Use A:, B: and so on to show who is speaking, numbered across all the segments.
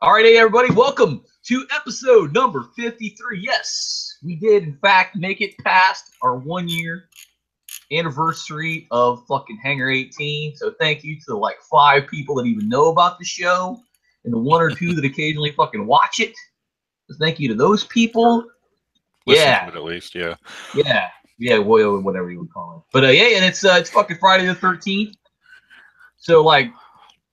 A: All right, hey everybody, welcome to episode number 53. Yes, we did in fact make it past our 1 year anniversary of fucking Hangar 18. So thank you to the like 5 people that even know about the show and the 1 or 2 that occasionally fucking watch it. So thank you to those people.
B: Listen to
A: Yeah,
B: it at least, yeah.
A: yeah, whatever you would call it. But yeah, and it's fucking Friday the 13th. So like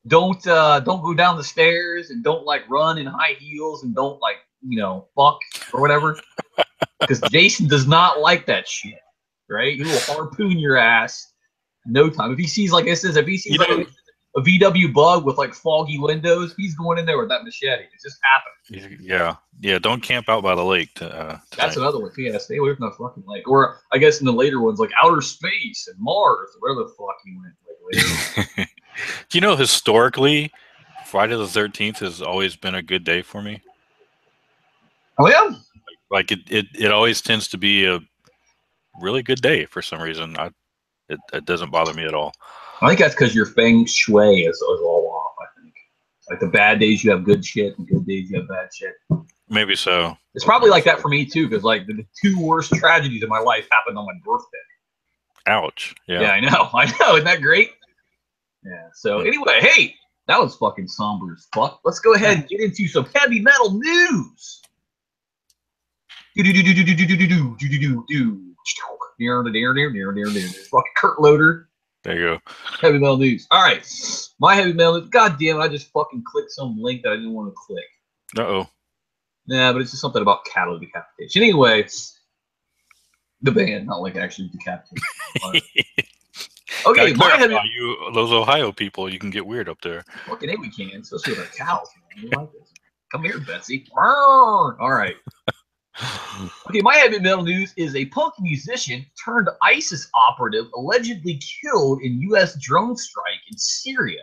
A: don't go down the stairs and don't like run in high heels and don't like fuck or whatever because Jason does not like that shit, right? He will harpoon your ass in no time. If he sees, like I says, if he sees like a VW bug with like foggy windows, he's going in there with that machete. It just happened.
B: Yeah. Don't camp out by the lake.
A: That's another one. Yeah, stay away from that fucking lake. Or I guess in the later ones, like outer space and Mars, where the fuck he went. Like, later.
B: Do you know historically, Friday the 13th has always been a good day for me?
A: Oh yeah.
B: Like it always tends to be a really good day for some reason. It doesn't bother me at all.
A: I think that's because your feng shui is all off. I think like the bad days you have good shit, and good days you have bad shit.
B: Maybe so.
A: It's probably like that for me too, because like the 2 worst tragedies of my life happened on my birthday.
B: Ouch. Yeah.
A: Yeah, I know. Isn't that great? Yeah. So anyway, hey, that was fucking somber as fuck. Let's go ahead and get into some heavy metal news. Fucking Kurt Loder.
B: There you go.
A: Heavy metal news. All right. My heavy metal news. God damn it, I just fucking clicked some link that I didn't want to click.
B: Uh-oh.
A: Nah, but it's just something about cattle decapitation. Anyway, the band, not like actually decapitation. Okay, my heavy...
B: those Ohio people, you can get weird up there.
A: Fucking hey, we can, especially with our cows. We like this. Come here, Betsy. All right. Okay, my heavy metal news is a punk musician turned ISIS operative allegedly killed in U.S. drone strike in Syria.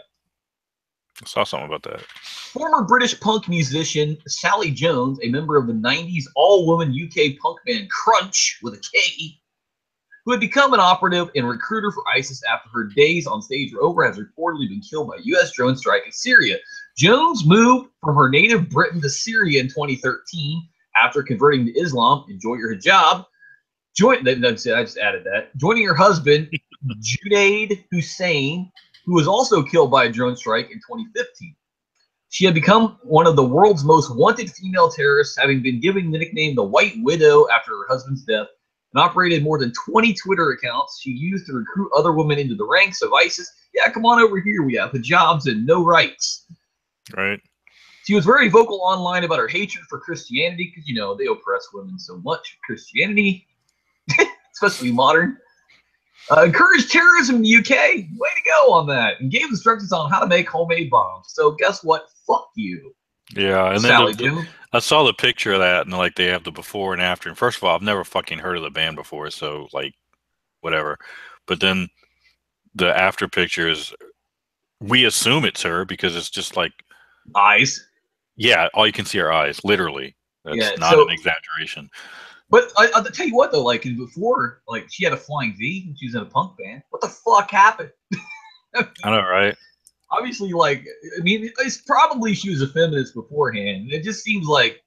B: I saw something about that.
A: Former British punk musician Sally Jones, a member of the 90s all-woman UK punk band Crunch, with a K, who had become an operative and recruiter for ISIS after her days on stage were over, has reportedly been killed by a U.S. drone strike in Syria. Jones moved from her native Britain to Syria in 2013 after converting to Islam. Enjoy your hijab. I just added that. Joining her husband, Junaid Hussein, who was also killed by a drone strike in 2015. She had become one of the world's most wanted female terrorists, having been given the nickname the White Widow after her husband's death, and operated more than 20 Twitter accounts she used to recruit other women into the ranks of ISIS. Yeah, come on over here. We have hijabs and no rights.
B: Right.
A: She was very vocal online about her hatred for Christianity because, they oppress women so much. Christianity, especially modern. Encouraged terrorism in the UK. Way to go on that. And gave instructions on how to make homemade bombs. So guess what? Fuck you.
B: Yeah, and
A: Sally
B: then I saw the picture of that, and like they have the before and after. And first of all, I've never fucking heard of the band before, so like, whatever. But then the after pictures, we assume it's her because it's just like
A: eyes.
B: Yeah, all you can see are eyes, literally. That's not an exaggeration.
A: But I'll tell you what, though, like before, like she had a flying V and she was in a punk band. What the fuck happened?
B: I know, right?
A: Obviously, like, I mean, it's probably she was a feminist beforehand. It just seems like,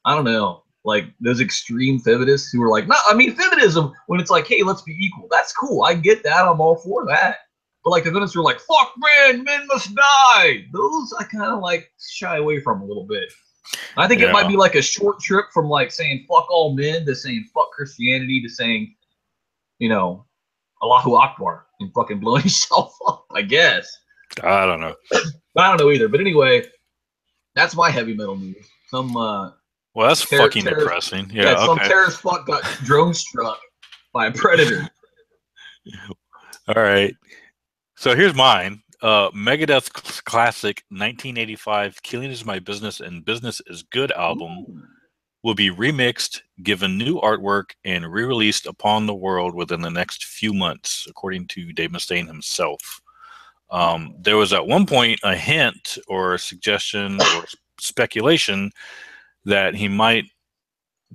A: I don't know, like those extreme feminists who are like, no, I mean, feminism, when it's like, hey, let's be equal. That's cool. I get that. I'm all for that. But like the feminists are like, fuck men must die. Those I kind of like shy away from a little bit. I think it might be like a short trip from like saying fuck all men to saying fuck Christianity to saying, Allahu Akbar and fucking blowing yourself up, I guess.
B: I don't know.
A: I don't know either. But anyway, that's my heavy metal news.
B: Well, that's fucking depressing. Yeah,
A: some terrorist fuck got drone struck by a predator.
B: All right. So here's mine. Megadeth's classic 1985 Killing Is My Business and Business Is Good album will be remixed, given new artwork, and re-released upon the world within the next few months, according to Dave Mustaine himself. There was at one point a hint or a suggestion or speculation that he might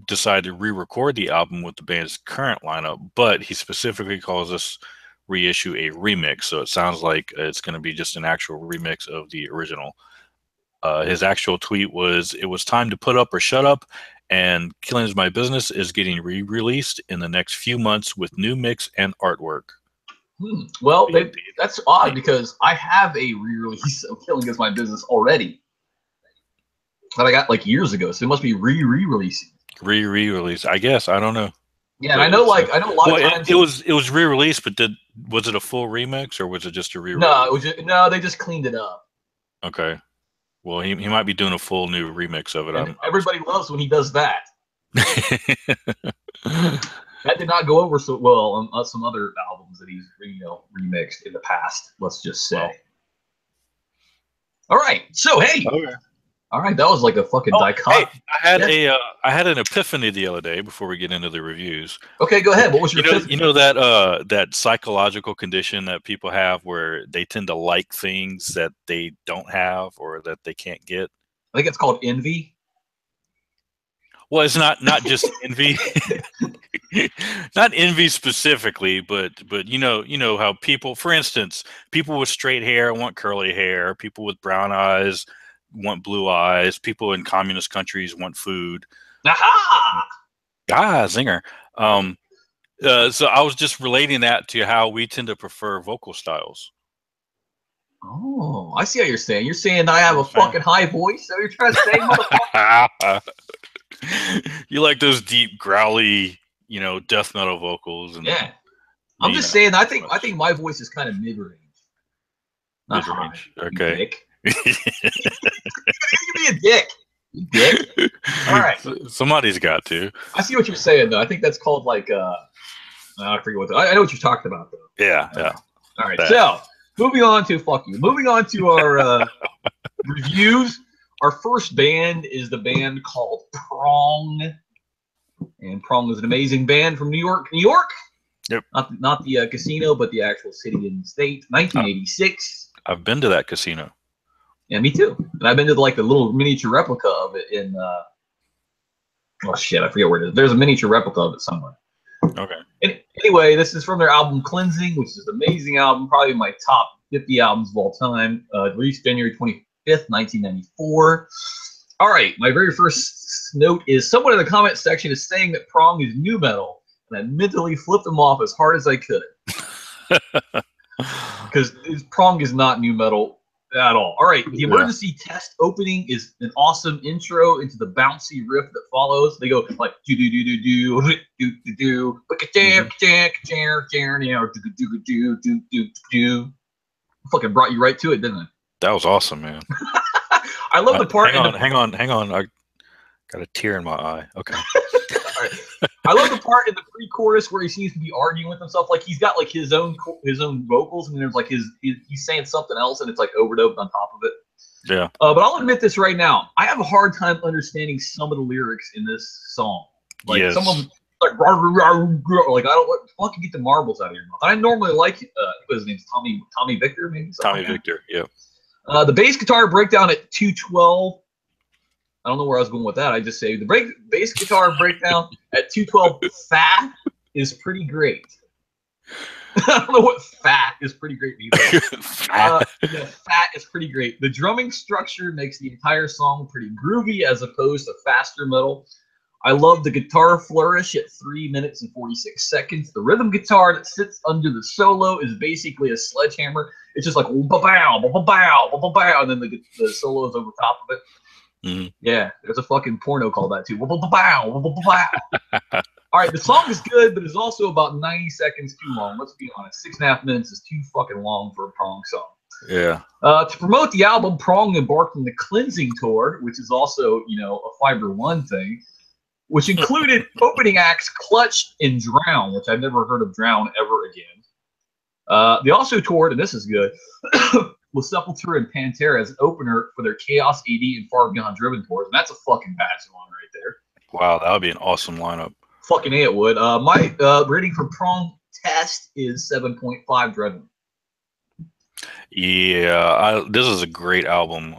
B: decide to re-record the album with the band's current lineup, but he specifically calls this reissue a remix, so it sounds like it's going to be just an actual remix of the original. His actual tweet was, "It was time to put up or shut up, and Killing Is My Business is getting re-released in the next few months with new mix and artwork."
A: Well, that's odd because I have a re-release of Killing Is My Business already that I got like years ago, so it must be re-releasing.
B: Re-release, I guess. I don't know.
A: Yeah, and I know a lot of times
B: it was re-released, but was it a full remix or was it just a re-release?
A: No, it was no, they just cleaned it up.
B: Okay. Well, he might be doing a full new remix of it.
A: And everybody loves when he does that. That did not go over so well on some other albums that he's remixed in the past. Let's just say. Well. All right, so hey,
B: okay.
A: All right, that was like a fucking dichotomy.
B: Hey, I had an epiphany the other day before we get into the reviews.
A: Okay, go ahead. What was your epiphany?
B: You know that psychological condition that people have where they tend to like things that they don't have or that they can't get?
A: I think it's called envy.
B: Well, it's not just envy. Not envy specifically, but you know how people, for instance, people with straight hair want curly hair, people with brown eyes want blue eyes, people in communist countries want food.
A: Aha!
B: Zinger. So I was just relating that to how we tend to prefer vocal styles.
A: Oh, I see how you're saying. You're saying I have a fucking high voice, so you're trying to say, motherfucker.
B: You like those deep, growly, death metal vocals. And,
A: yeah. I'm just saying, I think my voice is kind of mid-range.
B: Mid-range. Okay.
A: Give me a dick. You dick. All right.
B: Somebody's got to.
A: I see what you're saying, though. I think that's called like I forget what I know what you're talking about, though.
B: Yeah.
A: All right. So moving on to our reviews. Our first band is the band called Prong, and Prong is an amazing band from New York. New York.
B: Yep.
A: Not the casino, but the actual city and state. 1986.
B: I've been to that casino.
A: Yeah, me too. And I've been to like the little miniature replica of it in. Oh shit, I forget where it is. There's a miniature replica of it somewhere.
B: Okay.
A: Anyway, this is from their album Cleansing, which is an amazing album, probably my top 50 albums of all time. Released January 25th, 1994. All right, my very first note is someone in the comment section is saying that Prong is new metal, and I mentally flipped them off as hard as I could. Because Prong is not new metal at all. All right, the emergency test opening is an awesome intro into the bouncy riff that follows. They go like do do do do do do do do do do do. Fucking brought you right to it, didn't it?
B: That was awesome, man.
A: I love the part.
B: Hang on. I got a tear in my eye. Okay.
A: Right. I love the part in the pre-chorus where he seems to be arguing with himself, like he's got like his own vocals, and there's like he's saying something else, and it's like overdubed on top of it.
B: Yeah.
A: But I'll admit this right now, I have a hard time understanding some of the lyrics in this song. Like some of them, like I don't fucking get the marbles out of your mouth. I normally like his name's Tommy Victor, maybe.
B: Tommy Victor. Yeah.
A: The bass guitar breakdown at 212. I don't know where I was going with that. I just say the bass guitar breakdown at 212 fat is pretty great. I don't know what fat is pretty great either. Fat is pretty great. The drumming structure makes the entire song pretty groovy as opposed to faster metal. I love the guitar flourish at 3 minutes and 46 seconds. The rhythm guitar that sits under the solo is basically a sledgehammer. It's just like ba-bow, ba-bow, ba-bow, and then the solo is over top of it.
B: Mm-hmm.
A: Yeah, there's a fucking porno called that too. All right, the song is good, but it's also about 90 seconds too long. Let's be honest, 6.5 minutes is too fucking long for a Prong song.
B: Yeah.
A: To promote the album, Prong embarked on the Cleansing Tour, which is also, a Fiber One thing, which included opening acts Clutch and Drown, which I've never heard of Drown ever again. They also toured, and this is good, with Sepultura and Pantera as an opener for their Chaos AD and Far Beyond Driven tours, and that's a fucking bad song right there.
B: Wow, that would be an awesome lineup.
A: Fucking A, it would. My rating for Prong Test is 7.5 Driven.
B: Yeah, this is a great album.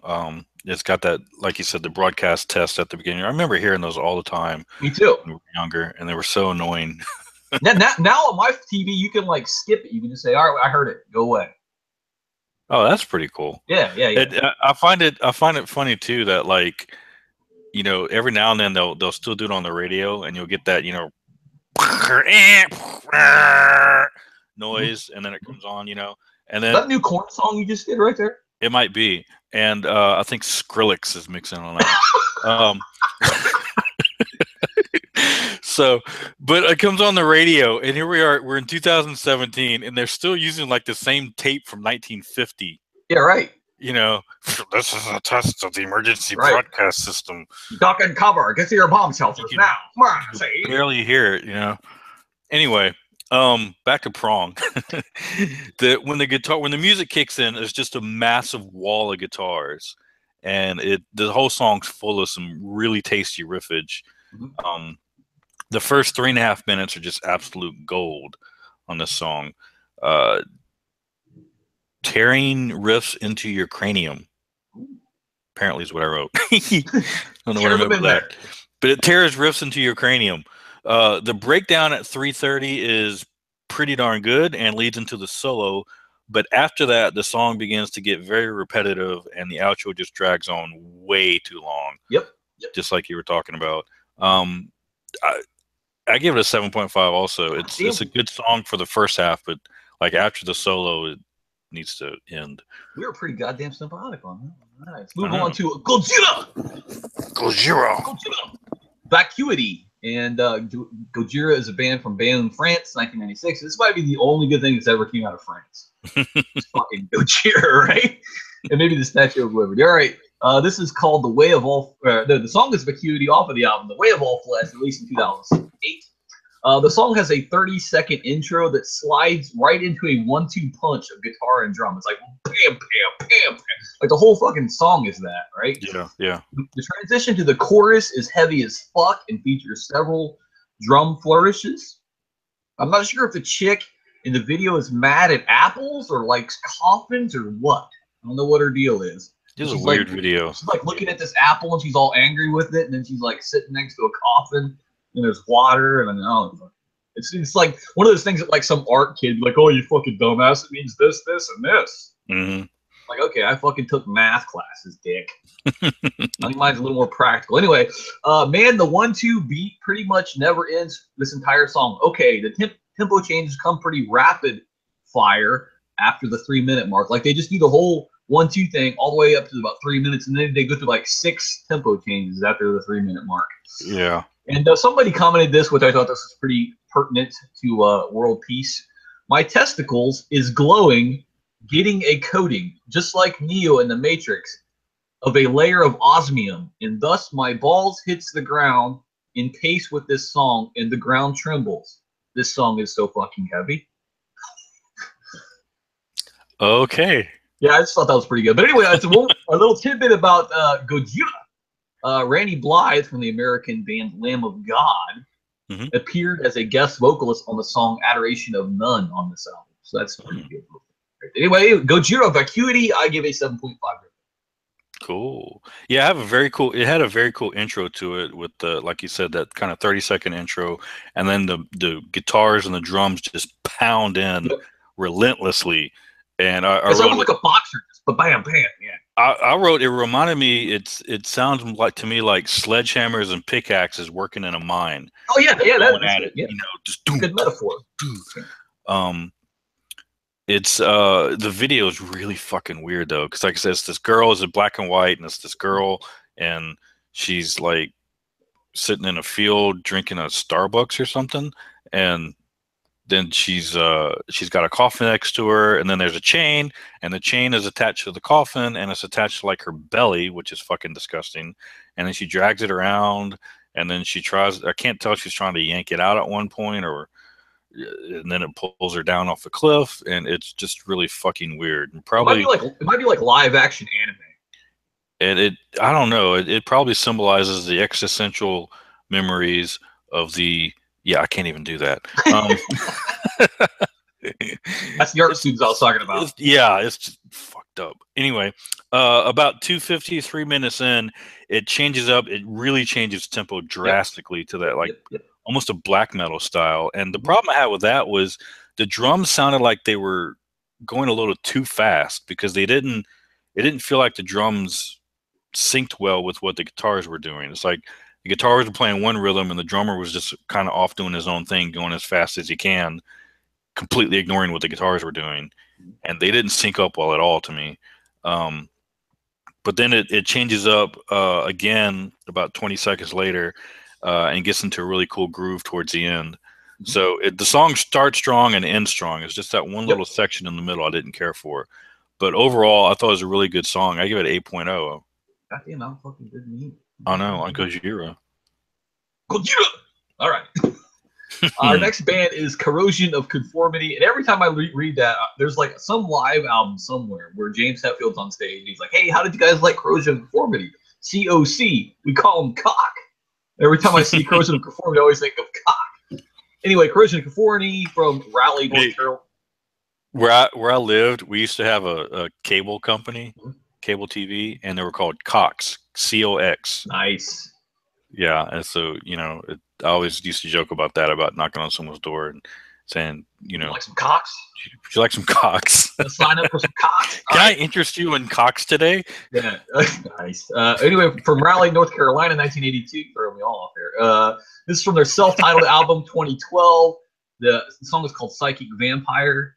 B: It's got that, like you said, the broadcast test at the beginning. I remember hearing those all the time.
A: Me too.
B: When we were younger, and they were so annoying.
A: now on my TV, you can like skip it. You can just say, "All right, I heard it. Go away."
B: Oh, that's pretty cool.
A: Yeah.
B: I find it funny too that, like, you know, every now and then they'll still do it on the radio, and you'll get that, you know, noise, and then it comes on, you know, and
A: Is
B: then
A: that a new Korn song you just did right there?
B: it might be, and I think Skrillex is mixing on that. So, but it comes on the radio, and here we are. We're in 2017, and they're still using like the same tape from 1950.
A: Yeah, right.
B: You know, this is a test of the emergency
A: Right.
B: broadcast system.
A: Duck and cover. Get to your bomb shelters now. Come on,
B: You
A: see.
B: can barely hear it, you know. Anyway, back to Prong. When the music kicks in, it's just a massive wall of guitars, and the whole song's full of some really tasty riffage.
A: Mhm.
B: The first 3.5 minutes are just absolute gold on this song. Tearing riffs into your cranium, apparently is what I wrote. I don't know what I meant by that. But it tears riffs into your cranium. The breakdown at 3:30 is pretty darn good and leads into the solo. But after that, the song begins to get very repetitive, and the outro just drags on way too long.
A: Yep.
B: Just like you were talking about. I give it a 7.5 also. It's a good song for the first half, but like after the solo, it needs to end.
A: We were pretty goddamn symbiotic on that. All right, let's move on to Gojira.
B: Gojira.
A: Vacuity. And Gojira is a band from Bayonne, France, 1996. This might be the only good thing that's ever came out of France. It's fucking Gojira, right? And maybe the Statue of Liberty. All right. This is called The Way of All... the song is Vacuity off of the album The Way of All Flesh, released in 2008. The song has a 30-second intro that slides right into a 1-2 punch of guitar and drum. It's like bam, bam, bam, bam. Like the whole fucking song is that, right?
B: Yeah.
A: The transition to the chorus is heavy as fuck and features several drum flourishes. I'm not sure if the chick in the video is mad at apples or likes coffins or what. I don't know what her deal is.
B: It's a weird video.
A: She's like looking at this apple and she's all angry with it, and then she's like sitting next to a coffin. And there's water, and it's like one of those things that like some art kid like, oh, you fucking dumbass, it means this, this, and this.
B: Mm-hmm.
A: Like, okay, I fucking took math classes, dick. I think mine's a little more practical. Anyway, man, the 1-2 beat pretty much never ends this entire song. Okay, the tempo changes come pretty rapid fire after the 3-minute mark. Like they just do the whole 1-2 thing all the way up to about 3 minutes, and then they go through like 6 tempo changes after the 3-minute mark.
B: Yeah.
A: And somebody commented this, which I thought this was pretty pertinent to world peace. My testicles is glowing, getting a coating, just like Neo in the Matrix, of a layer of osmium, and thus my balls hits the ground in pace with this song, and the ground trembles. This song is so fucking heavy.
B: Okay.
A: Yeah, I just thought that was pretty good. But anyway, it's a little tidbit about Gojira. Randy Blythe from the American band Lamb of God appeared as a guest vocalist on the song Adoration of None on this album. So that's pretty good. Anyway, Gojira Vacuity, I give a 7.5.
B: Cool. Yeah, it had a very cool intro to it with the, like you said, that kind of 30-second intro, and then the guitars and the drums just pound in relentlessly. And I
A: it's
B: wrote
A: like a boxer, but bam, bam, yeah.
B: I wrote, it reminded me, it sounds like to me like sledgehammers and pickaxes working in a mine.
A: Oh yeah, that's
B: it.
A: Yeah.
B: You know, just
A: good metaphor.
B: It's the video is really fucking weird though, because like I said, it's this girl is in black and white, and it's this girl, and she's like sitting in a field drinking a Starbucks or something, and then she's got a coffin next to her, and then there's a chain, and the chain is attached to the coffin, and it's attached to like her belly, which is fucking disgusting. And then she drags it around, and then she tries, I can't tell if she's trying to yank it out at one point, and then it pulls her down off the cliff, and it's just really fucking weird. And probably
A: it might be like live action anime.
B: And I don't know, it probably symbolizes the existential memories of the. Yeah, I can't even do that.
A: That's the art students I was talking about.
B: It's just fucked up. Anyway, about 2:50, 3 minutes in, it changes up. It really changes tempo drastically to that, like almost a black metal style. And the problem I had with that was the drums sounded like they were going a little too fast because it didn't feel like the drums synced well with what the guitars were doing. It's like the guitars were playing one rhythm and the drummer was just kind of off doing his own thing, going as fast as he can, completely ignoring what the guitars were doing. And they didn't sync up well at all to me. But then it changes up again about 20 seconds later and gets into a really cool groove towards the end. So the song starts strong and ends strong. It's just that one little section in the middle I didn't care for. But overall, I thought it was a really good song. I give it 8.0.
A: Goddamn, I'm fucking good meat.
B: I know, on Gojira.
A: Gojira! All right. Our next band is Corrosion of Conformity. And every time I read that, there's like some live album somewhere where James Hetfield's on stage. He's like, hey, how did you guys like Corrosion of Conformity? COC. We call him Cock. Every time I see Corrosion of Conformity, I always think of Cock. Anyway, Corrosion of Conformity from Raleigh, North Carolina.
B: Where I lived, we used to have a cable company, cable TV, and they were called Cox, COX.
A: Nice.
B: Yeah, and so, you know, I always used to joke about that, about knocking on someone's door and saying, you know,
A: like some cocks?
B: Would you like some cocks?
A: Let's sign up for some cocks.
B: Can I interest you in cocks today?
A: Yeah, nice. Anyway, from Raleigh, North Carolina, 1982. Throw me all off here. This is from their self-titled album, 2012. The song is called Psychic Vampire.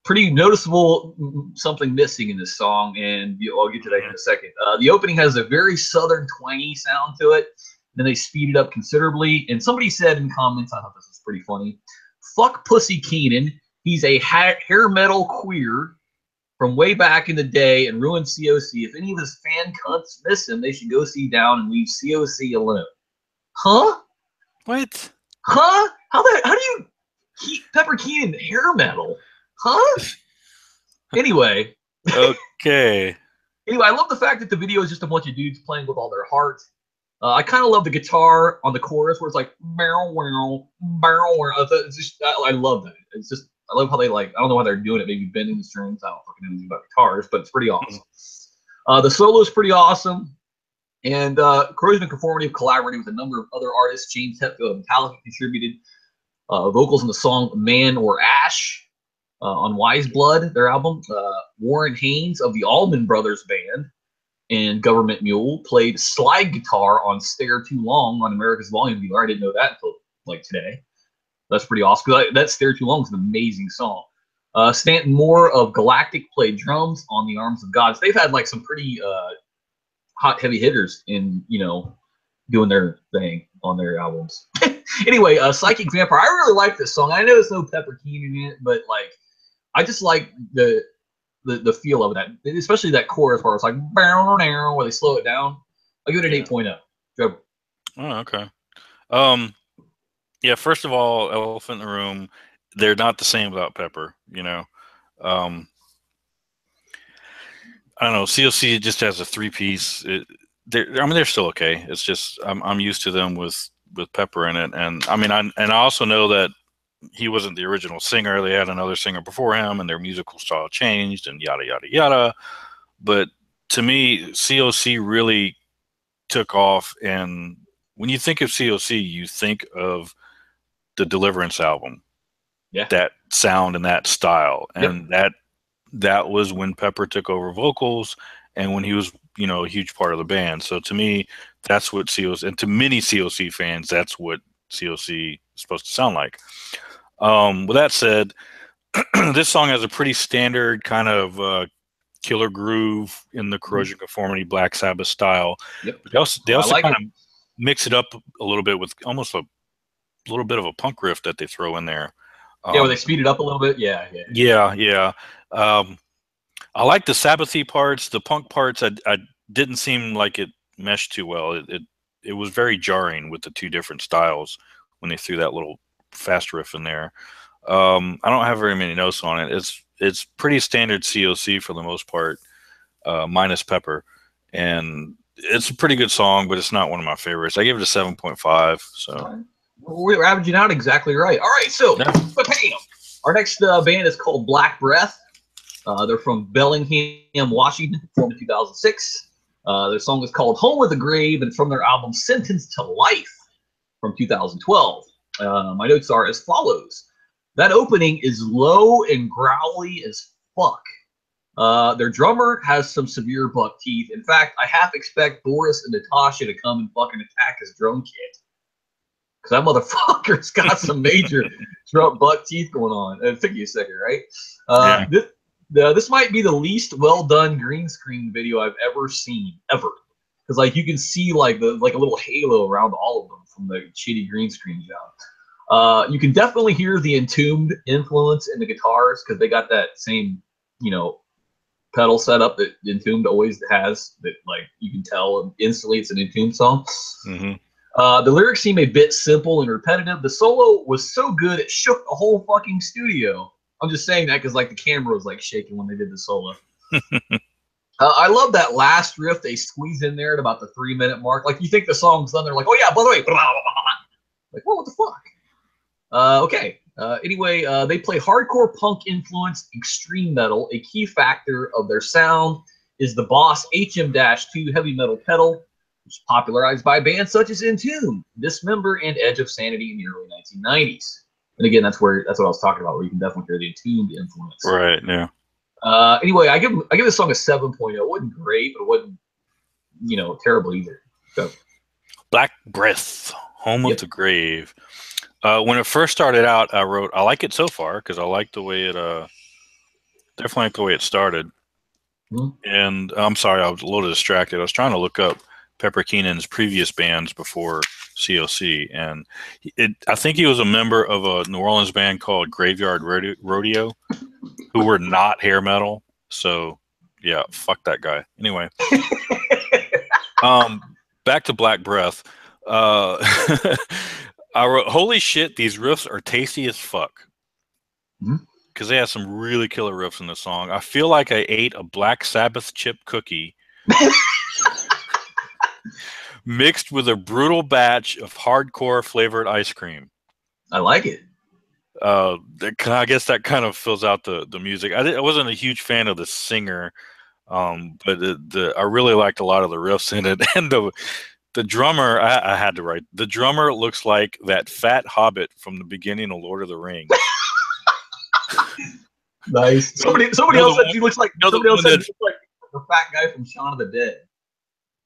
A: Pretty noticeable something missing in this song, and I'll get to that in a second. The opening has a very southern twangy sound to it. Then they speed it up considerably. And somebody said in comments, I thought this was pretty funny, fuck Pussy Keenan. He's a hair metal queer from way back in the day and ruined COC. If any of his fan cunts miss him, they should go see Down and leave COC alone. Huh?
B: What?
A: Huh? How do you keep Pepper Keenan hair metal? Huh? Anyway.
B: Okay.
A: Anyway, I love the fact that the video is just a bunch of dudes playing with all their heart. I kind of love the guitar on the chorus where it's like, barrel, barrel, barrel. It's just, I love that. It's just, I love how they I don't know how they're doing it, maybe bending the strings. I don't fucking know anything about guitars, but it's pretty awesome. The solo is pretty awesome. And Corrosion of Conformity have collaborated with a number of other artists. James Hetfield and Metallica contributed vocals in the song Man or Ash. On Wise Blood, their album. Warren Haynes of the Allman Brothers Band and Government Mule played slide guitar on Stare Too Long on America's Volume Dealer. I didn't know that until like today. That's pretty awesome. That Stare Too Long is an amazing song. Stanton Moore of Galactic played drums on The Arms of God. So they've had like some pretty hot heavy hitters in, you know, doing their thing on their albums. Anyway, Psychic Vampire. I really like this song. I know there's no Pepper Keenan in it, but like, I just like the feel of that, especially that chorus where it's like where they slow it down. I give it an 8.0. Trevor.
B: Oh, okay. Yeah. First of all, Elephant in the Room, they're not the same without Pepper. You know, I don't know. COC just has a 3-piece. They're still okay. It's just I'm used to them with Pepper in it, and I mean, I also know that he wasn't the original singer. They had another singer before him, and their musical style changed, and yada yada yada. But to me, COC really took off. And when you think of COC, you think of the Deliverance album, that sound and that style, and that was when Pepper took over vocals, and when he was, you know, a huge part of the band. So to me, that's what COC, and to many COC fans, that's what COC is supposed to sound like. With that said, this song has a pretty standard kind of killer groove in the Corrosion Conformity Black Sabbath style.
A: Yep.
B: They also kind of mix it up a little bit with almost a little bit of a punk riff that they throw in there.
A: Where they speed it up a little bit. Yeah.
B: I like the Sabbathy parts. The punk parts, I didn't seem like it meshed too well. It was very jarring with the two different styles when they threw that little fast riff in there. I don't have very many notes on it. It's pretty standard COC for the most part, minus Pepper, and it's a pretty good song, but it's not one of my favorites. I give it a 7.5. So
A: we're averaging out exactly right. All right, so our next band is called Black Breath. They're from Bellingham, Washington, formed in 2006. Their song is called Home with the Grave, and from their album Sentenced to Life from 2012. My notes are as follows. That opening is low and growly as fuck. Their drummer has some severe buck teeth. In fact, I half expect Boris and Natasha to come and fucking attack his drum kit. Because that motherfucker's got some major drum buck teeth going on. It took you a second, right? This might be the least well done green screen video I've ever seen, ever. Because like you can see like a little halo around all of them from the shitty green screen job. You can definitely hear the Entombed influence in the guitars because they got that same, pedal setup that Entombed always has. That like you can tell instantly it's an Entombed song. Mm-hmm. The lyrics seem a bit simple and repetitive. The solo was so good it shook the whole fucking studio. I'm just saying that because like the camera was like shaking when they did the solo. I love that last riff they squeeze in there at about the 3-minute mark. Like you think the song's done, they're like, oh yeah, by the way, blah, blah, blah, blah. Like, well, what the fuck? Okay. Anyway, they play hardcore punk influenced extreme metal. A key factor of their sound is the Boss HM-2 heavy metal pedal, which was popularized by bands such as Entombed, Dismember, and Edge of Sanity in the early 1990s. And again, that's what I was talking about, where you can definitely hear the Entombed influence.
B: Right. Yeah.
A: Anyway, I give this song a 7.0. It wasn't great, but it wasn't, terrible either. So.
B: Black Breath, Home of the Grave. When it first started out, I wrote, I like it so far because I like the way it, definitely like the way it started. Mm-hmm. And I'm sorry, I was a little distracted. I was trying to look up Pepper Keenan's previous bands before COC, and I think he was a member of a New Orleans band called Graveyard Rodeo, who were not hair metal. So, yeah, fuck that guy. Anyway, back to Black Breath. I wrote, holy shit, these riffs are tasty as fuck. Because they have some really killer riffs in the song. I feel like I ate a Black Sabbath chip cookie mixed with a brutal batch of hardcore flavored ice cream.
A: I like it.
B: I guess that kind of fills out the music. I wasn't a huge fan of the singer, but I really liked a lot of the riffs in it. And the drummer, I had to write, the drummer looks like that fat hobbit from the beginning of Lord of the Rings.
A: Nice. Somebody else said he looks like the fat guy from Shaun of the Dead.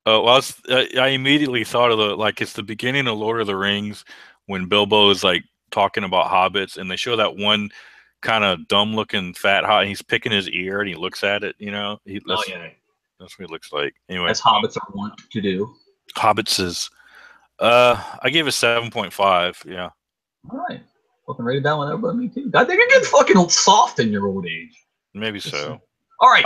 B: Well, I immediately thought of it's the beginning of Lord of the Rings when Bilbo is like talking about hobbits, and they show that one kind of dumb-looking fat hobbit. He's picking his ear, and he looks at it. That's what he looks like. Anyway,
A: as hobbits are wont to do.
B: Hobbits is. I gave it 7.5. Yeah.
A: All right. Fucking rated down with everybody. Me too. I think you're getting fucking soft in your old age.
B: Maybe so.
A: All right.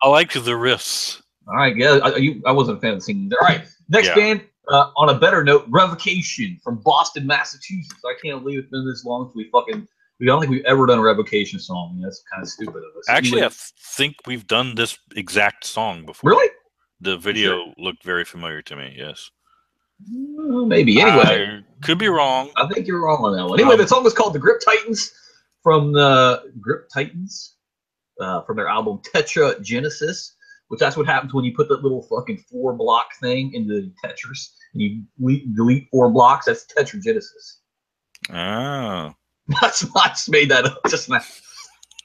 B: I liked the riffs.
A: All right. Yeah. I wasn't a fan of the singing there. All right. Next band. On a better note, Revocation from Boston, Massachusetts. I can't believe it's been this long. I don't think we've ever done a Revocation song. I mean, that's kind of stupid of us.
B: Actually, I think we've done this exact song before.
A: Really?
B: The video looked very familiar to me. Yes.
A: Maybe. Anyway,
B: I could be wrong.
A: I think you're wrong on that one. Anyway, the song was called "The Grip Titans" from from their album Tetra Genesis, which that's what happens when you put that little fucking 4-block thing into Tetris and you delete 4 blocks. That's Tetra Genesis.
B: Oh.
A: I just made that up just now.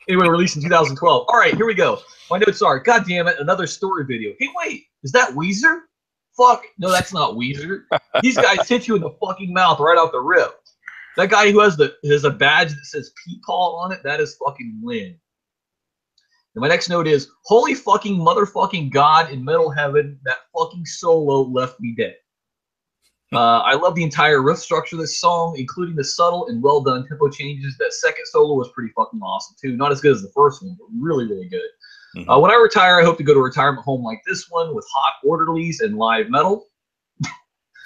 A: Anyway, released in 2012. All right, here we go. My notes are, God damn it, another story video. Hey, wait, is that Weezer? Fuck, no, that's not Weezer. These guys hit you in the fucking mouth right off the rip. That guy who has a badge that says Peepaw on it, that is fucking Lynn. And my next note is, holy fucking motherfucking God in metal heaven, that fucking solo left me dead. I love the entire riff structure of this song, including the subtle and well-done tempo changes. That second solo was pretty fucking awesome, too. Not as good as the first one, but really, really good. Mm-hmm. When I retire, I hope to go to a retirement home like this one with hot orderlies and live metal.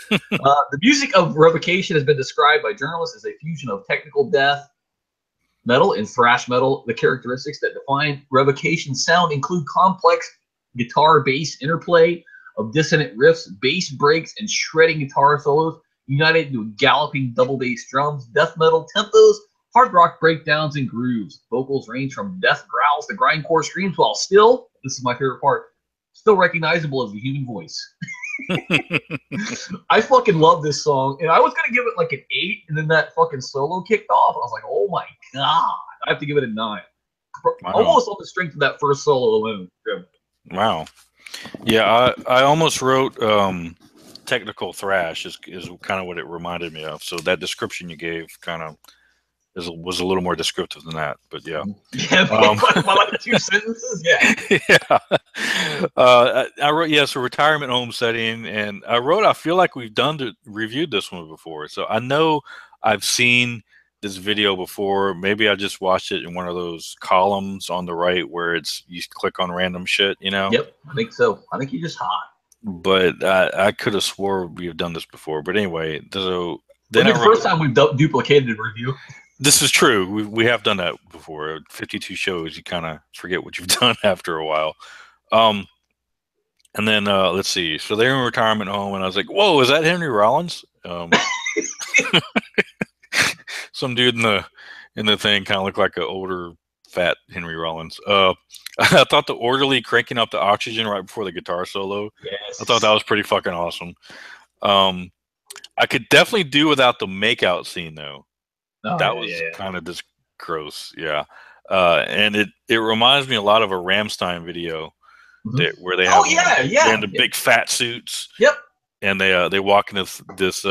A: The music of Revocation has been described by journalists as a fusion of technical death metal and thrash metal. The characteristics that define Revocation's sound include complex guitar-bass interplay of dissonant riffs, bass breaks, and shredding guitar solos, united with galloping double bass drums, death metal tempos, hard rock breakdowns, and grooves. Vocals range from death growls to grindcore screams, while still, this is my favorite part, still recognizable as the human voice. I fucking love this song, and I was gonna give it like an 8, and then that fucking solo kicked off. I was like, oh my god, I have to give it a 9.
B: Wow.
A: Almost on the strength of that first solo alone.
B: Wow. Yeah, I almost wrote technical thrash is kind of what it reminded me of. So that description you gave kind of was a little more descriptive than that. But yeah,
A: my like 2 sentences. Yeah,
B: yeah. I wrote a retirement home setting, and I feel like we've reviewed this one before, so I know I've seen this video before. Maybe I just watched it in one of those columns on the right where you click on random shit, you know?
A: Yep, I think so. I think you're just hot.
B: But I could have swore we have done this before. But anyway, so
A: then the first time we've duplicated a review.
B: This is true. We have done that before. 52 shows, you kind of forget what you've done after a while. And then let's see. So they're in a retirement home, and I was like, "Whoa, is that Henry Rollins?" Some dude in the thing kind of looked like an older, fat Henry Rollins. I thought the orderly cranking up the oxygen right before the guitar solo.
A: Yes.
B: I thought that was pretty fucking awesome. I could definitely do without the makeout scene though. That was kind of just gross. Yeah. And it reminds me a lot of a Rammstein video where they have they're in the big fat suits.
A: Yep.
B: And they walk into this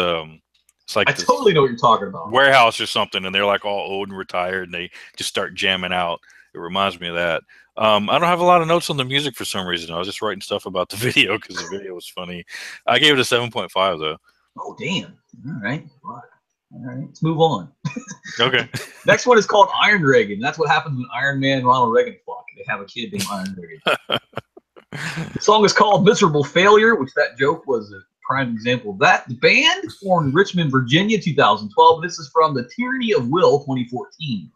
B: it's like
A: I totally know what you're talking about.
B: Warehouse or something, and they're like all old and retired, and they just start jamming out. It reminds me of that. I don't have a lot of notes on the music for some reason. I was just writing stuff about the video because the video was funny. I gave it a 7.5 though.
A: Oh damn! All right. All right, let's move on.
B: Okay.
A: Next one is called Iron Reagan. That's what happens when Iron Man and Ronald Reagan fuck. They have a kid named Iron Reagan. The song is called Miserable Failure, which that joke was a prime example of that. The band formed in Richmond, Virginia, 2012. This is from The Tyranny of Will, 2014.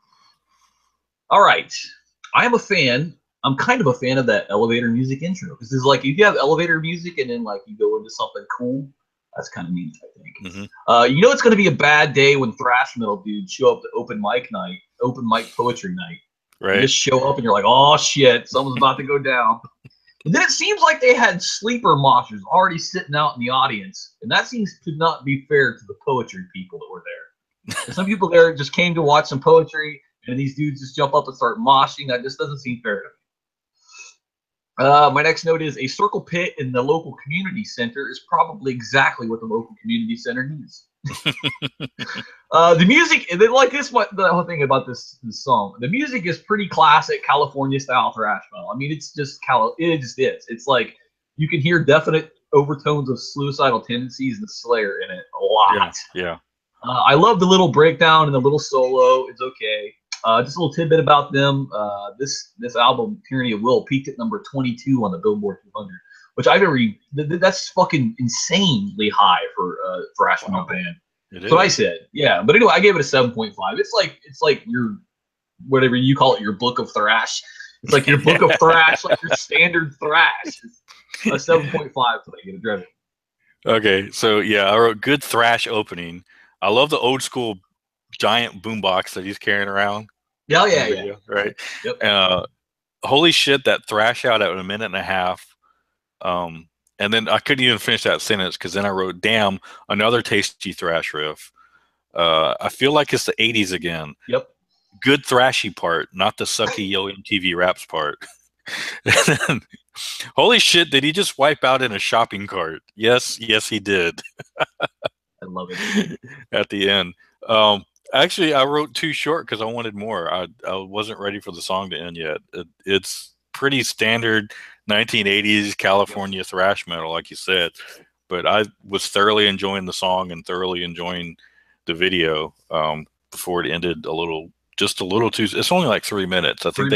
A: All right. I am a fan. I'm kind of a fan of that elevator music intro. Because it's like, if you have elevator music and then like you go into something cool, that's kind of neat, I think.
B: Mm-hmm.
A: You know it's going to be a bad day when thrash metal dudes show up to open mic poetry night.
B: Right.
A: You just show up and you're like, oh shit, something's about to go down. And then it seems like they had sleeper moshers already sitting out in the audience, and that seems to not be fair to the poetry people that were there. Some people there just came to watch some poetry, and these dudes just jump up and start moshing. That just doesn't seem fair to me. My next note is a circle pit in the local community center is probably exactly what the local community center needs. The music, and then like this, the whole thing about this song, the music is pretty classic California style thrash metal. I mean, it's just it just is. It's like you can hear definite overtones of suicidal tendencies and Slayer in it a lot.
B: Yeah.
A: I love the little breakdown and the little solo. It's okay. Just a little tidbit about them. This album, Tyranny of Will, peaked at number 22 on the Billboard 200, which that's fucking insanely high for a thrash metal band. That's what I said. Yeah, but anyway, I gave it a 7.5. It's like your whatever you call it, your book of thrash. It's like your book of thrash, like your standard thrash. A 7.5 so I get it driven.
B: Okay, so yeah, I wrote good thrash opening. I love the old school giant boombox that he's carrying around.
A: Yeah.
B: Right.
A: Yep.
B: Holy shit, that thrash out at a minute and a half. And then I couldn't even finish that sentence because then I wrote, damn, another tasty thrash riff. I feel like it's the 80s again.
A: Yep.
B: Good thrashy part, not the sucky yo MTV Raps part. Holy shit, did he just wipe out in a shopping cart? Yes, he did.
A: I love it.
B: At the end. Actually, I wrote too short because I wanted more. I wasn't ready for the song to end yet. It's pretty standard 1980s California thrash metal, like you said. But I was thoroughly enjoying the song and thoroughly enjoying the video before it ended just a little too. It's only like 3 minutes. I think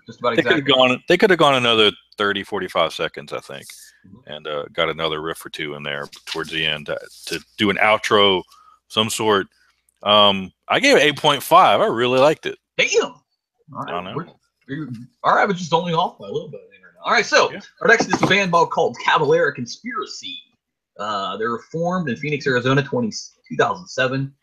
A: just about exactly.
B: They could have gone another 30, 45 seconds, I think, and got another riff or two in there towards the end to do an outro, some sort. I gave it 8.5. I really liked it.
A: Damn. Our average is only off by a little bit. All right, so our next is a band called Cavalera Conspiracy. They were formed in Phoenix, Arizona, 2007.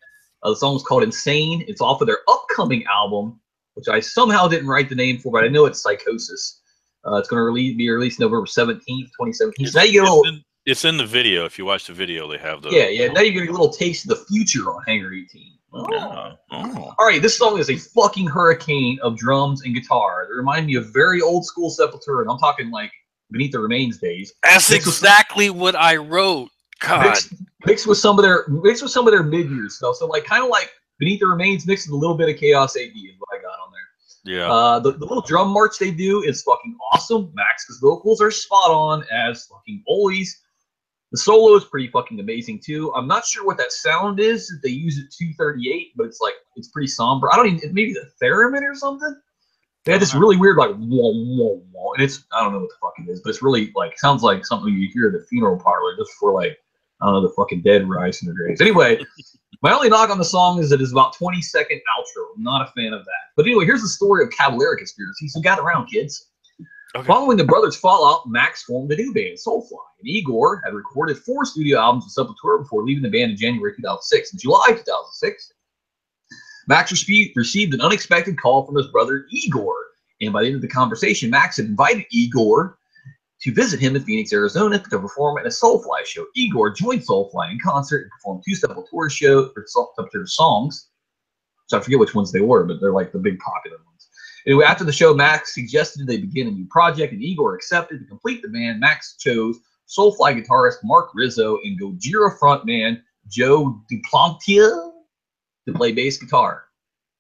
A: The song is called Insane. It's off of their upcoming album, which I somehow didn't write the name for, but I know it's Psychosis. It's going to be released November 17th, 2017. So now you get a little.
B: It's in the video. If you watch the video, they have the.
A: Yeah. Now you get a little taste of the future on Hangar 18. Oh.
B: Yeah. Oh.
A: All right, this song is a fucking hurricane of drums and guitar. They remind me of very old school Sepultura, and I'm talking like Beneath the Remains days.
B: That's exactly what I wrote. God.
A: Mixed with some of their mid-year stuff. So like kind of like Beneath the Remains mixed with a little bit of Chaos AD is what I got on there.
B: Yeah.
A: The little drum march they do is fucking awesome. Max's vocals are spot on as fucking always. The solo is pretty fucking amazing too. I'm not sure what that sound is that they use at 238, but it's pretty somber. I don't even, maybe the theremin or something. They had this really weird like whoa whoa whoa, and I don't know what the fuck it is, but it's really like sounds like something you hear at the funeral parlor just for like I don't know the fucking dead rise in their graves. Anyway, my only knock on the song is that it's about 20-second outro. I'm not a fan of that. But anyway, here's the story of Cavalera Conspiracy. So gather around, kids. Okay. Following the brothers' fallout, Max formed a new band, Soulfly, and Igor had recorded 4 studio albums with Sepultura before leaving the band in January 2006. In July 2006, Max received an unexpected call from his brother Igor, and by the end of the conversation, Max had invited Igor to visit him in Phoenix, Arizona to perform at a Soulfly show. Igor joined Soulfly in concert and performed 2 Sepultura songs. So I forget which ones they were, but they're like the big popular ones. Anyway, after the show, Max suggested they begin a new project, and Igor accepted. To complete the band, Max chose Soulfly guitarist Mark Rizzo and Gojira frontman Joe Duplantier to play bass guitar.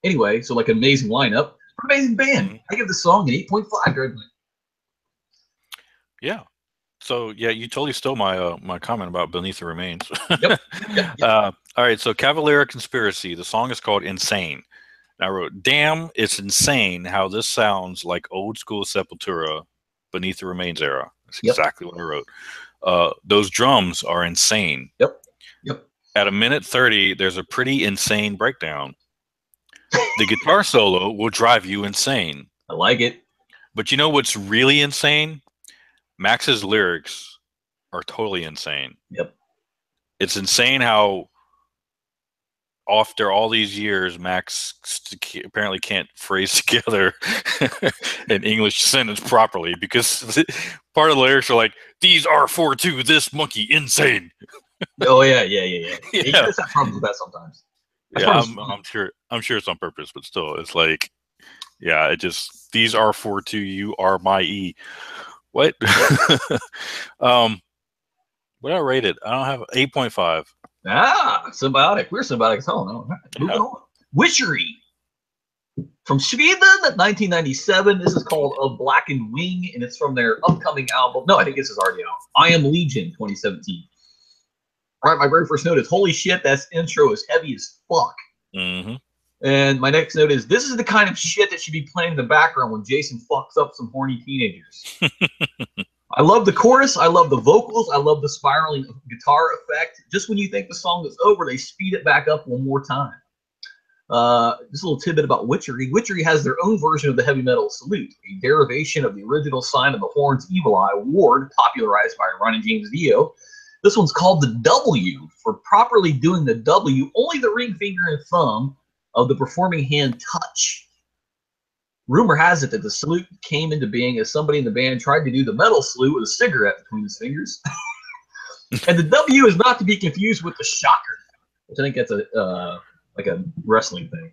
A: Anyway, so like an amazing lineup for an amazing band. I give the song an 8.5.
B: Yeah. So yeah, you totally stole my my comment about Beneath the Remains.
A: Yep.
B: All right. So Cavalera Conspiracy. The song is called Insane. I wrote, damn, it's insane how this sounds like old school Sepultura Beneath the Remains era. That's exactly what I wrote. Those drums are insane.
A: Yep.
B: At a minute 30, there's a pretty insane breakdown. The guitar solo will drive you insane.
A: I like it.
B: But you know what's really insane? Max's lyrics are totally insane.
A: Yep.
B: It's insane how after all these years, Max apparently can't phrase together an English sentence properly because part of the lyrics are like, "These are for two, this monkey insane."
A: Oh yeah. He does have problems with that sometimes.
B: I'm sure it's on purpose, but still, it's like, yeah, it just these are for two, you are my E. What? What I rated? I don't have 8.5.
A: Symbiotic. We're symbiotic. Oh no. Moving on. Witchery from Sweden, 1997. This is called A Blackened Wing, and it's from their upcoming album. No, I think this is already out. I Am Legion, 2017. All right, my very first note is, holy shit, that intro is heavy as fuck.
B: Mm-hmm.
A: And my next note is, this is the kind of shit that should be playing in the background when Jason fucks up some horny teenagers. I love the chorus. I love the vocals. I love the spiraling guitar effect. Just when you think the song is over, they speed it back up one more time. Just a little tidbit about Witchery. Witchery has their own version of the heavy metal salute, a derivation of the original sign of the horn's evil eye, ward, popularized by Ronnie James Dio. This one's called the W. For properly doing the W, only the ring finger and thumb of the performing hand touch. Rumor has it that the salute came into being as somebody in the band tried to do the metal salute with a cigarette between his fingers. And the W is not to be confused with the shocker, which I think that's like a wrestling thing.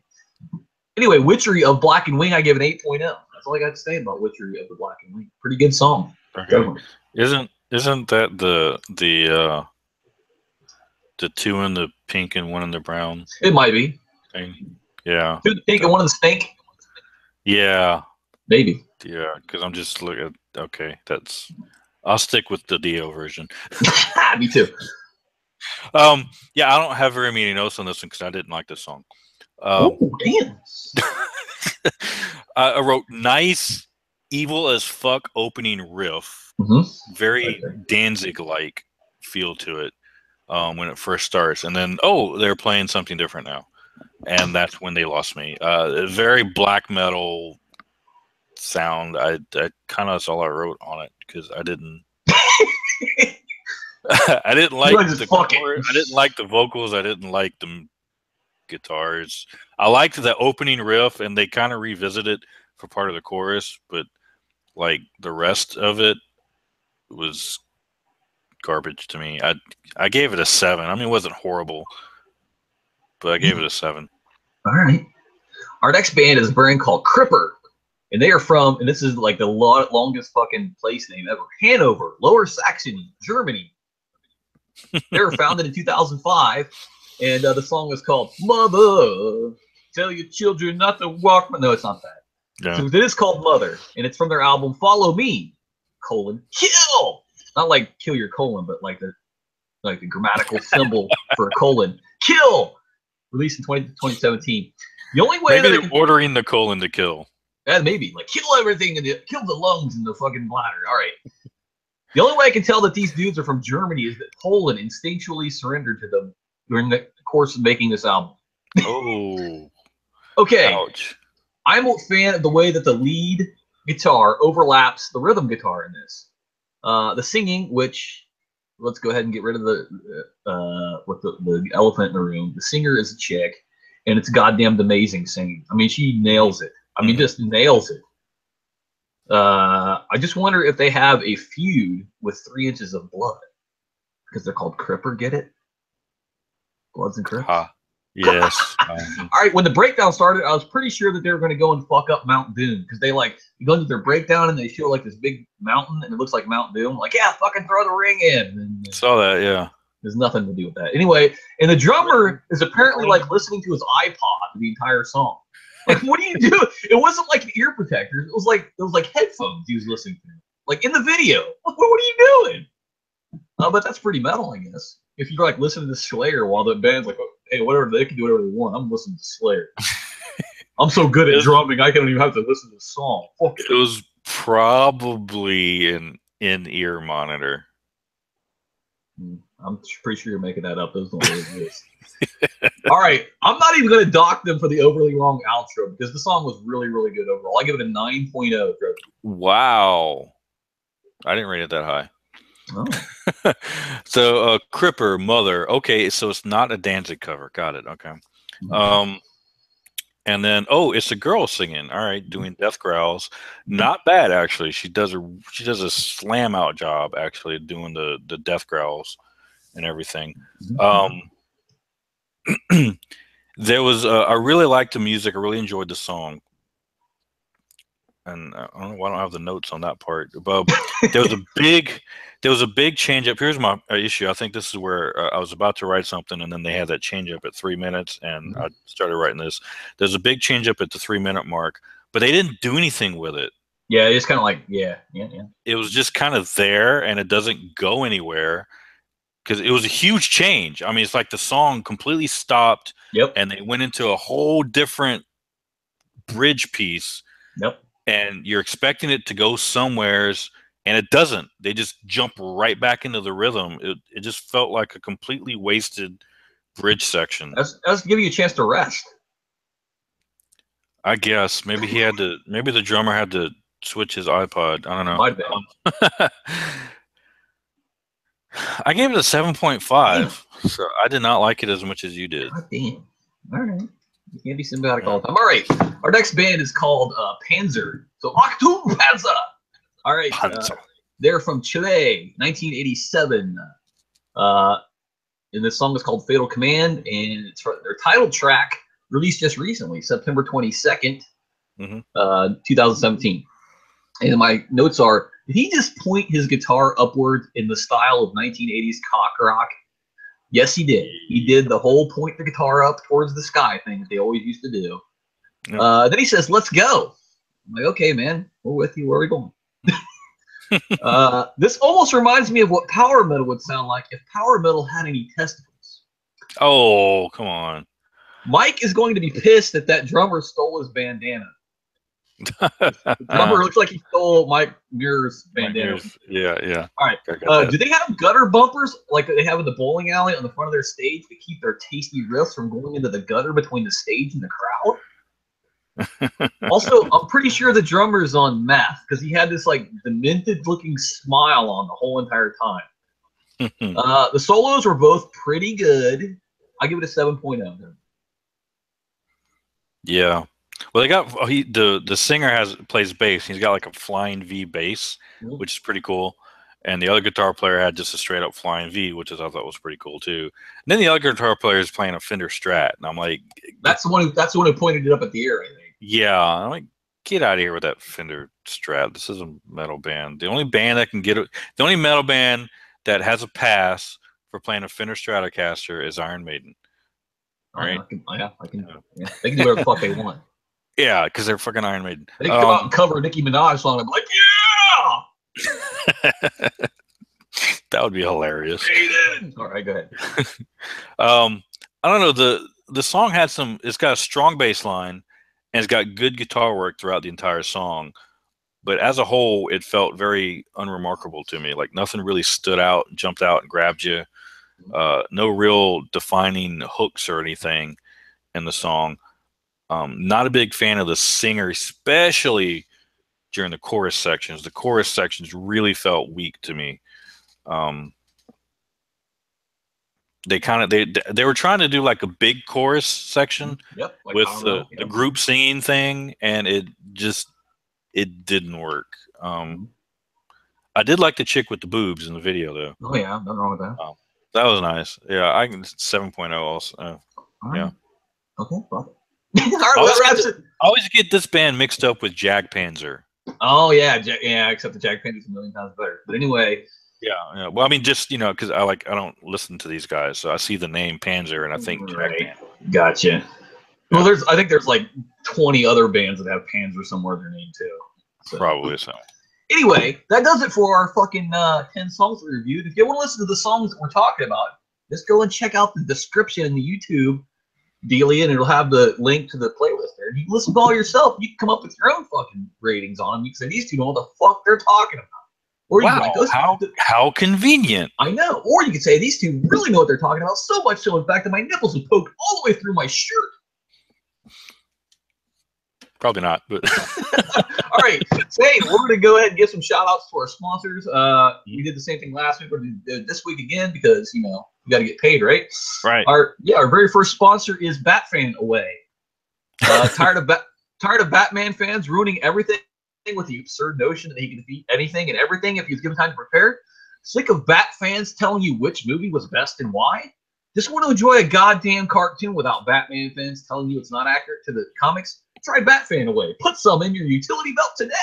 A: Anyway, Witchery of Blackened Wing, I give an 8.0. That's all I got to say about Witchery of the Blackened Wing. Pretty good song.
B: Okay. Isn't that the two in the pink and one in the brown?
A: It might be.
B: Thing? Yeah.
A: Two in the pink and one in the stink?
B: Yeah.
A: Maybe.
B: Yeah, because I'm just looking at, okay, I'll stick with the Dio version.
A: Me too.
B: Yeah, I don't have very many notes on this one because I didn't like this song.
A: Damn.
B: I wrote nice, evil as fuck opening riff.
A: Mm-hmm.
B: Very Danzig-like feel to it when it first starts. And then, they're playing something different now. And that's when they lost me. Very black metal sound. I kind of that's all I wrote on it because I didn't. I didn't like I didn't like the vocals. I didn't like the guitars. I liked the opening riff, and they kind of revisit it for part of the chorus, but like the rest of it was garbage to me. I gave it a 7. I mean, it wasn't horrible, but I gave it a 7.
A: All right. Our next band is a band called Cripper, and they are from, and this is like the longest fucking place name ever, Hanover, Lower Saxony, Germany. They were founded in 2005, and the song is called "Mother." Tell your children not to walk. No, it's not that.
B: Yeah.
A: So it is called Mother, and it's from their album "Follow Me: Kill." Not like kill your colon, but like the grammatical symbol for a colon. Kill. Released in 2017. The only way
B: maybe
A: that
B: they're ordering the colon to kill.
A: Maybe like kill everything and kill the lungs and the fucking bladder. All right. The only way I can tell that these dudes are from Germany is that Poland instinctually surrendered to them during the course of making this album.
B: Oh.
A: Okay.
B: Ouch.
A: I'm a fan of the way that the lead guitar overlaps the rhythm guitar in this. The singing, which let's go ahead and get rid of the elephant in the room. The singer is a chick, and it's goddamn amazing singing. I mean, she nails it. I mean, just nails it. I just wonder if they have a feud with 3 Inches of Blood because they're called Cripper. Get it? Bloods and Crips.
B: Yes.
A: All right. When the breakdown started, I was pretty sure that they were going to go and fuck up Mount Doom because they go into their breakdown and they show like this big mountain and it looks like Mount Doom. Like, yeah, fucking throw the ring in. And,
B: saw that. Yeah.
A: There's nothing to do with that. Anyway, and the drummer is apparently like listening to his iPod the entire song. Like, what do you do? It wasn't like ear protectors. It was like headphones he was listening to. Like in the video. What are you doing? But that's pretty metal, I guess. If you're like listening to Slayer while the band's like, hey, whatever, they can do whatever they want. I'm listening to Slayer. I'm so good at drumming, I don't even have to listen to the song. Fuck it.
B: It was probably an in-ear monitor.
A: I'm pretty sure you're making that up. Those don't really exist. All right. I'm not even going to dock them for the overly long outro because the song was really, really good overall. I give it a 9.0.
B: Wow. I didn't rate it that high.
A: Oh.
B: So, Cripper, Mother. Okay, so it's not a Danzig cover. Got it. Okay. And then, it's a girl singing. All right, doing death growls. Not bad, actually. She does a slam out job, actually, doing the death growls and everything. There was I really liked the music. I really enjoyed the song. And I don't know why I don't have the notes on that part. But there was a big change up. Here's my issue. I think this is where I was about to write something, and then they had that change up at 3 minutes, and I started writing this. There's a big change up at the 3-minute mark, but they didn't do anything with it.
A: Yeah, it's kind of like yeah.
B: It was just kind of there, and it doesn't go anywhere because it was a huge change. I mean, it's like the song completely stopped.
A: Yep.
B: And they went into a whole different bridge piece.
A: Yep.
B: And you're expecting it to go somewheres, and it doesn't. They just jump right back into the rhythm. It just felt like a completely wasted bridge section.
A: That's to give you a chance to rest.
B: I guess maybe maybe the drummer had to switch his iPod. I don't know. I gave it a 7.5. So I did not like it as much as you did.
A: God damn. All right. You can't be symbiotic all the time. All right. Our next band is called Panzer. So Achtung Panzer. All right. They're from Chile, 1987. And this song is called Fatal Command, and it's their title track released just recently, September 22nd, 2017. And my notes are, did he just point his guitar upward in the style of 1980s cock rock? Yes, he did. He did the whole point the guitar up towards the sky thing that they always used to do. Yep. Then he says, let's go. I'm like, okay, man, we're with you. Where are we going? This almost reminds me of what power metal would sound like if power metal had any testicles.
B: Oh, come on.
A: Mike is going to be pissed that drummer stole his bandana. The drummer looks like he stole Mike Muir's bandana.
B: Yeah.
A: All right. Do they have gutter bumpers like they have in the bowling alley on the front of their stage to keep their tasty riffs from going into the gutter between the stage and the crowd? Also, I'm pretty sure the drummer's on meth because he had this like demented-looking smile on the whole entire time. The solos were both pretty good. I give it a 7.0.
B: Yeah. Well, they got the singer plays bass. He's got like a flying V bass, which is pretty cool. and the other guitar player had just a straight up flying V, which I thought was pretty cool too. And then the other guitar player is playing a Fender Strat, and I'm like,
A: that's the one who pointed it up at the air, I think.
B: yeah, I'm like, get out of here with that Fender Strat. This is a metal band. The only band that can get it, the only metal band that has a pass for playing a Fender Stratocaster is Iron Maiden. Right?
A: Yeah. They can do whatever the fuck they want.
B: Yeah, because they're fucking Iron Maiden.
A: They can come out and cover a Nicki Minaj song. I'm like, yeah!
B: That would be hilarious.
A: All right, go ahead.
B: I don't know. The song had it's got a strong bass line, and it's got good guitar work throughout the entire song. But as a whole, it felt very unremarkable to me. Like nothing really stood out, jumped out, and grabbed you. No real defining hooks or anything in the song. Not a big fan of the singer, especially during the chorus sections. The chorus sections really felt weak to me. They were trying to do like a big chorus section
A: like
B: with the group singing thing, and it didn't work. I did like the chick with the boobs in the video though.
A: Oh yeah, nothing wrong with that.
B: That was nice. Yeah, I can 7.0 also. Yeah.
A: Okay.
B: I always get this band mixed up with Jag Panzer.
A: Oh yeah, except the Jag Panzer's a million times better. But anyway.
B: Yeah. Well, I mean, just because I don't listen to these guys, so I see the name Panzer and I think Jag Panzer.
A: Gotcha. Well, I think there's like 20 other bands that have Panzer somewhere in their name too. So.
B: Probably so.
A: Anyway, that does it for our fucking 10 songs we reviewed. If you want to listen to the songs that we're talking about, just go and check out the description in the YouTube dealie, and it'll have the link to the playlist there. You can listen to all yourself. You can come up with your own fucking ratings on them. You can say these two know what the fuck they're talking about. Or you
B: wow, how convenient.
A: I know. Or you could say these two really know what they're talking about, so much so, in fact, that my nipples will poke all the way through my shirt.
B: Probably not, but
A: all right. So hey, we're going to go ahead and give some shout outs to our sponsors. We did the same thing last week. We're going to do this week again because, we got to get paid, right?
B: Right.
A: Our very first sponsor is Batfan Away. Tired of Batman fans ruining everything with the absurd notion that he can defeat anything and everything if he's given time to prepare? Sick of Bat fans telling you which movie was best and why? Just want to enjoy a goddamn cartoon without Batman fans telling you it's not accurate to the comics? Try Batfan Away. Put some in your utility belt today.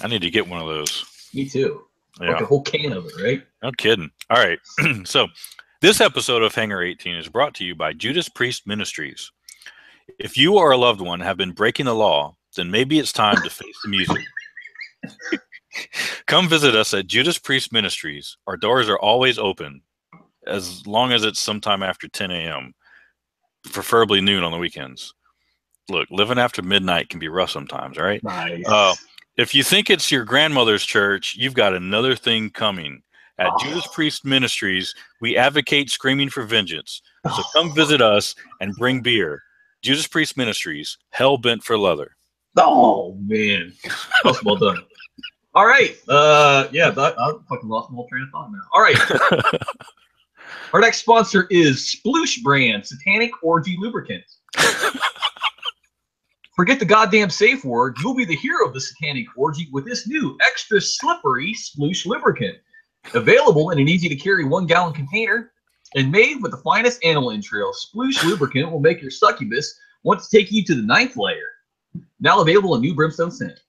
B: I need to get one of those.
A: Me too.
B: Yeah.
A: Like a whole can of it, right?
B: No kidding. All right. So this episode of Hangar 18 is brought to you by Judas Priest Ministries. If you or a loved one have been breaking the law, then maybe it's time to face the music. Come visit us at Judas Priest Ministries. Our doors are always open, as long as it's sometime after 10 a.m., preferably noon on the weekends. Look, living after midnight can be rough sometimes, all right?
A: Nice.
B: If you think it's your grandmother's church, you've got another thing coming. At Judas Priest Ministries, we advocate screaming for vengeance. So come visit us and bring beer. Judas Priest Ministries, hell bent for leather.
A: Oh, man. That's well done. All right. I fucking lost my whole train of thought now. All right. Our next sponsor is Sploosh Brand Satanic Orgy Lubricant. Forget the goddamn safe word. You'll be the hero of the satanic orgy with this new extra slippery Sploosh lubricant. Available in an easy-to-carry 1-gallon container and made with the finest animal entrails. Sploosh lubricant will make your succubus want to take you to the 9th layer. Now available in new brimstone scent.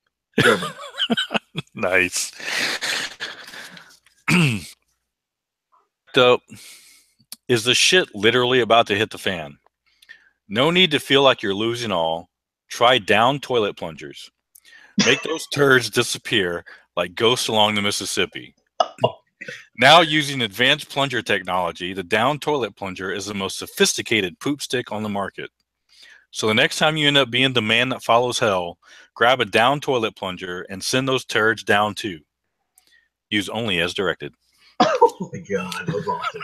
B: Nice. Is the shit literally about to hit the fan? No need to feel like you're losing all. Try down toilet plungers. Make those turds disappear like ghosts along the Mississippi. Now using advanced plunger technology, the down toilet plunger is the most sophisticated poop stick on the market. So the next time you end up being the man that follows hell, grab a down toilet plunger and send those turds down too. Use only as directed.
A: Oh my God, that was awesome.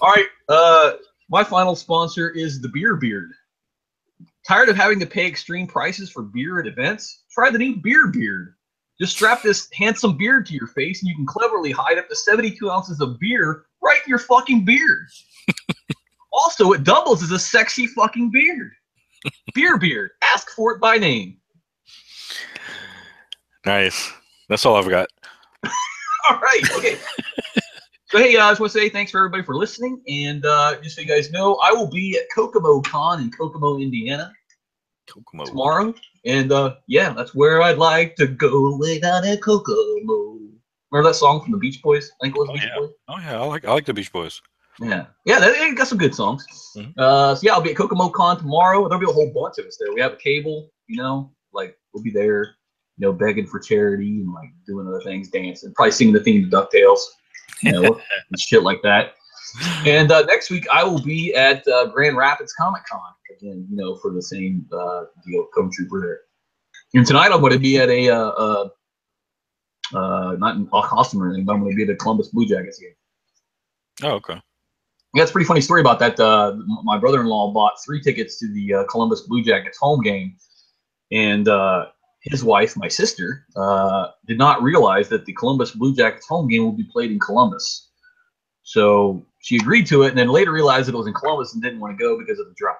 A: All right, my final sponsor is the Beer Beard. Tired of having to pay extreme prices for beer at events? Try the new Beer Beard. Just strap this handsome beard to your face and you can cleverly hide up to 72 ounces of beer right in your fucking beard. Also, it doubles as a sexy fucking beard. Beer Beard. Ask for it by name.
B: Nice. That's all I've got.
A: All right. Okay. So, hey, I just want to say thanks for everybody for listening. And just so you guys know, I will be at Kokomo Con in Kokomo, Indiana tomorrow. And yeah, that's where I'd like to go lay down at Kokomo. Remember that song from the Beach Boys? I think it was Beach Boys.
B: Oh yeah, I like the Beach Boys.
A: Yeah, they got some good songs.
B: Mm-hmm.
A: So yeah, I'll be at Kokomo Con tomorrow. There'll be a whole bunch of us there. We have a cable, like we'll be there, begging for charity and like doing other things, dancing, probably singing the theme to DuckTales, and shit like that. And next week I will be at Grand Rapids Comic Con again, for the same deal, Cone Trooper there. And tonight I'm going to be at a not in a costume or anything, but I'm going to be at the Columbus Blue Jackets game.
B: Oh, okay.
A: Yeah, it's a pretty funny story about that. My brother-in-law bought 3 tickets to the Columbus Blue Jackets home game, and his wife, my sister, did not realize that the Columbus Blue Jackets home game will be played in Columbus. So she agreed to it, and then later realized that it was in Columbus and didn't want to go because of the drive.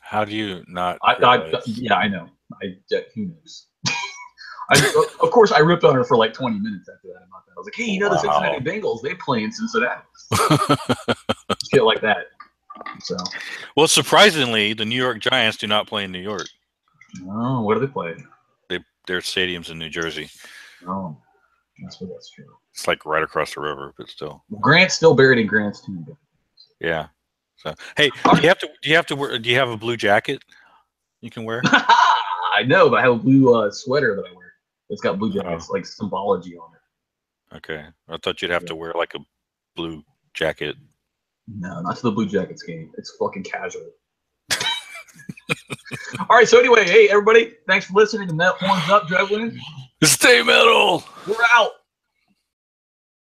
B: How do you not?
A: Yeah, I know. Who knows? Of course, I ripped on her for like 20 minutes after that about that. I was like, hey, the Cincinnati Bengals, they play in Cincinnati. Shit like that. So.
B: Well, surprisingly, the New York Giants do not play in New York.
A: Oh, where do they play?
B: Their stadium's in New Jersey.
A: Oh, that's true.
B: It's like right across the river, but still.
A: Grant's still buried in Grant's tomb.
B: Yeah. So, hey, do you have a blue jacket you can wear?
A: I know, but I have a blue sweater that I wear. It's got blue jackets, like symbology on it.
B: Okay. I thought you'd have to wear like a blue jacket.
A: No, not to the Blue Jackets game. It's fucking casual. All right, so anyway, hey, everybody, thanks for listening to Horns Up, Driveway.
B: Stay metal!
A: We're out.